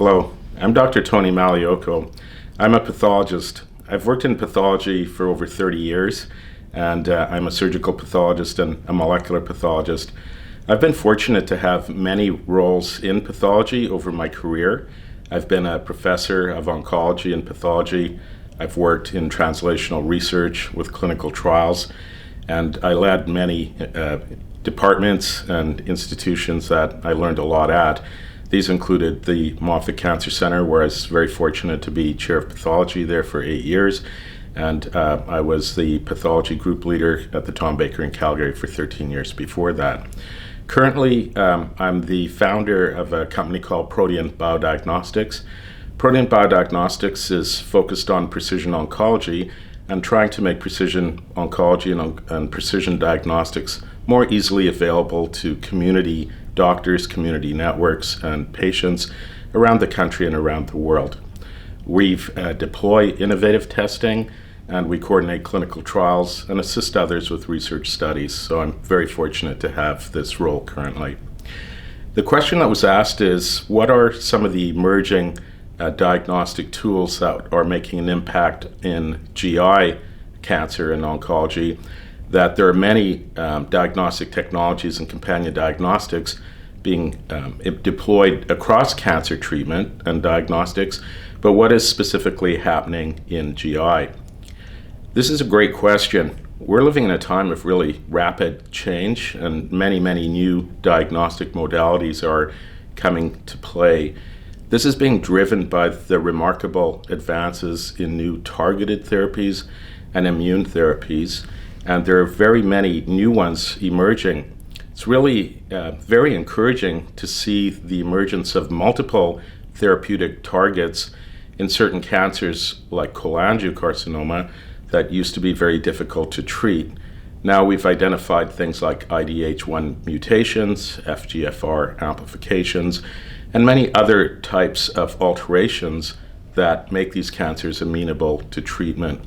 Hello, I'm Dr. Tony Magliocco. I'm a pathologist. I've worked in pathology for over 30 years, and I'm a surgical pathologist and a molecular pathologist. I've been fortunate to have many roles in pathology over my career. I've been a professor of oncology and pathology. I've worked in translational research with clinical trials, and I led many departments and institutions that I learned a lot at. These included the Moffitt Cancer Center, where I was very fortunate to be chair of pathology there for 8 years, and I was the pathology group leader at the Tom Baker in Calgary for 13 years before that. Currently, I'm the founder of a company called Protean BioDiagnostics. Protean BioDiagnostics is focused on precision oncology and trying to make precision oncology and precision diagnostics more easily available to community doctors, community networks, and patients around the country and around the world. We've deploy innovative testing, and we coordinate clinical trials and assist others with research studies. So I'm very fortunate to have this role currently. The question that was asked is, what are some of the emerging diagnostic tools that are making an impact in GI cancer and oncology? That there are many diagnostic technologies and companion diagnostics being deployed across cancer treatment and diagnostics, but what is specifically happening in GI? This is a great question. We're living in a time of really rapid change, and many new diagnostic modalities are coming to play. This is being driven by the remarkable advances in new targeted therapies and immune therapies, and there are very many new ones emerging. It's really very encouraging to see the emergence of multiple therapeutic targets in certain cancers like cholangiocarcinoma that used to be very difficult to treat. Now we've identified things like IDH1 mutations, FGFR amplifications, and many other types of alterations that make these cancers amenable to treatment.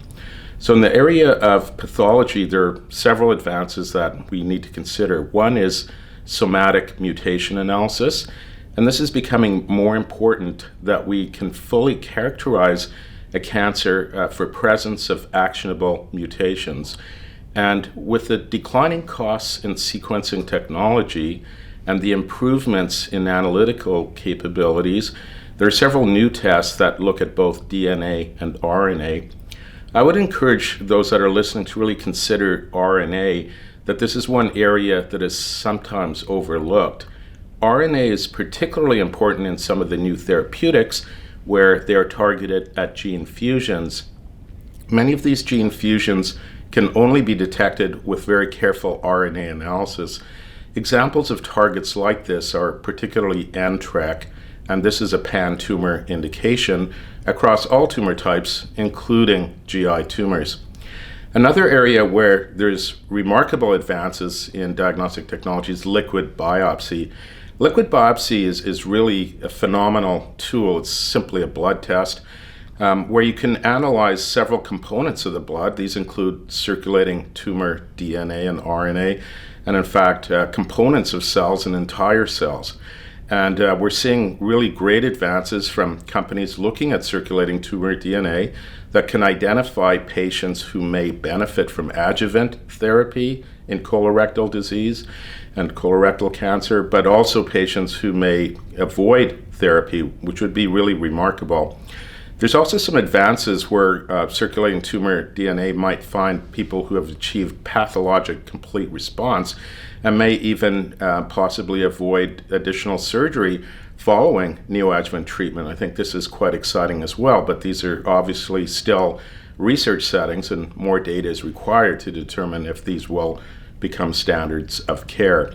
So in the area of pathology, there are several advances that we need to consider. One is somatic mutation analysis, and this is becoming more important that we can fully characterize a cancer for presence of actionable mutations. And with the declining costs in sequencing technology and the improvements in analytical capabilities, there are several new tests that look at both DNA and RNA. I would encourage those that are listening to really consider RNA, that this is one area that is sometimes overlooked. RNA is particularly important in some of the new therapeutics where they are targeted at gene fusions. Many of these gene fusions can only be detected with very careful RNA analysis. Examples of targets like this are particularly NTRK, and this is a pan-tumor indication across all tumor types, including GI tumors. Another area where there's remarkable advances in diagnostic technology is liquid biopsy. Liquid biopsy is really a phenomenal tool. It's simply a blood test where you can analyze several components of the blood. These include circulating tumor DNA and RNA, and in fact, components of cells and entire cells. And we're seeing really great advances from companies looking at circulating tumor DNA that can identify patients who may benefit from adjuvant therapy in colorectal disease and colorectal cancer, but also patients who may avoid therapy, which would be really remarkable. There's also some advances where circulating tumor DNA might find people who have achieved pathologic complete response and may even possibly avoid additional surgery following neoadjuvant treatment. I think this is quite exciting as well, but these are obviously still research settings, and more data is required to determine if these will become standards of care.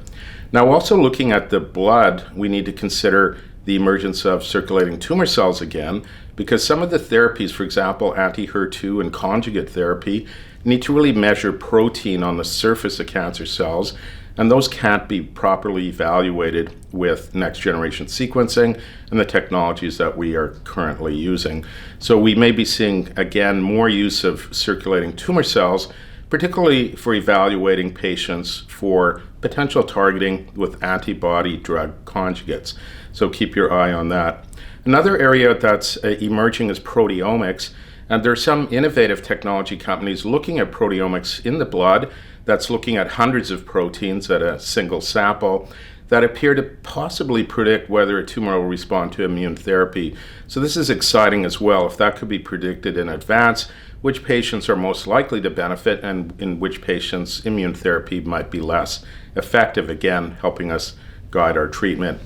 Now, also looking at the blood, we need to consider the emergence of circulating tumor cells again, because some of the therapies, for example, anti-HER2 and conjugate therapy, need to really measure protein on the surface of cancer cells, and those can't be properly evaluated with next-generation sequencing and the technologies that we are currently using. So we may be seeing, again, more use of circulating tumor cells, particularly for evaluating patients for potential targeting with antibody drug conjugates. So keep your eye on that. Another area that's emerging is proteomics. And there are some innovative technology companies looking at proteomics in the blood that's looking at hundreds of proteins at a single sample that appear to possibly predict whether a tumor will respond to immune therapy. So this is exciting as well. If that could be predicted in advance, which patients are most likely to benefit and in which patients immune therapy might be less effective, again, helping us guide our treatment.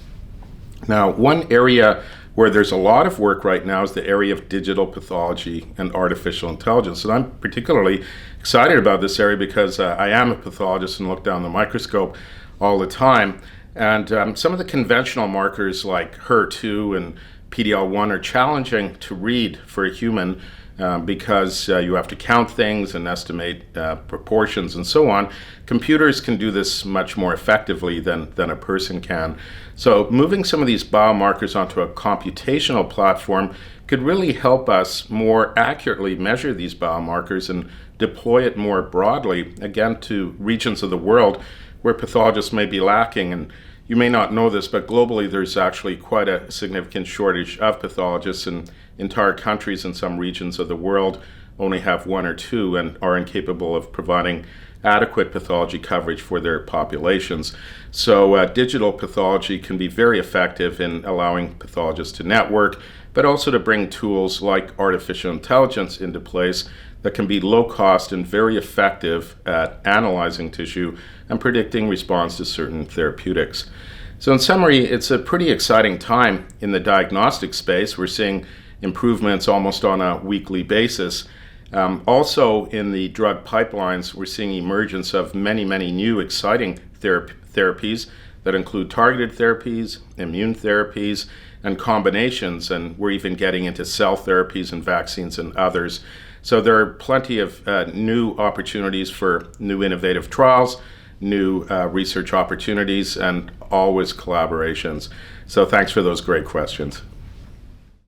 Now, one area where there's a lot of work right now is the area of digital pathology and artificial intelligence. And I'm particularly excited about this area because I am a pathologist and look down the microscope all the time. And some of the conventional markers like HER2 and PD-L1 are challenging to read for a human because you have to count things and estimate proportions and so on. Computers can do this much more effectively than a person can. So moving some of these biomarkers onto a computational platform could really help us more accurately measure these biomarkers and deploy it more broadly, again, to regions of the world where pathologists may be lacking. And you may not know this, but globally there's actually quite a significant shortage of pathologists, and entire countries in some regions of the world only have one or two and are incapable of providing adequate pathology coverage for their populations. So digital pathology can be very effective in allowing pathologists to network, but also to bring tools like artificial intelligence into place that can be low cost and very effective at analyzing tissue and predicting response to certain therapeutics. So in summary, it's a pretty exciting time in the diagnostic space. We're seeing improvements almost on a weekly basis. Also in the drug pipelines, we're seeing emergence of many new exciting therapies that include targeted therapies, immune therapies, and combinations, and we're even getting into cell therapies and vaccines and others. So there are plenty of new opportunities for new innovative trials, new research opportunities, and always collaborations. So thanks for those great questions.